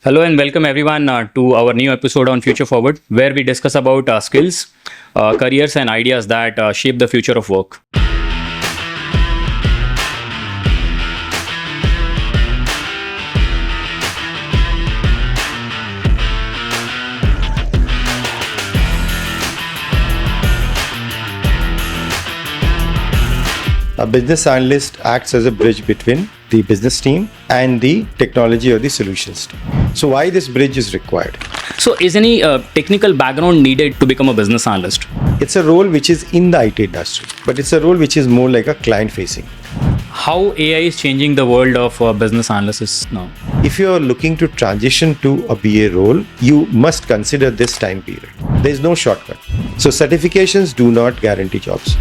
Hello and welcome everyone to our new episode on FutureForward, where we discuss about skills, careers and ideas that shape the future of work. A business analyst acts as a bridge between the business team and the technology or the solutions team. So why this bridge is required? So is any technical background needed to become a business analyst? It's a role which is in the IT industry, but it's a role which is more like a client facing. How AI is changing the world of business analysis now? If you're looking to transition to a BA role, you must consider this time period. There is no shortcut. So certifications do not guarantee jobs.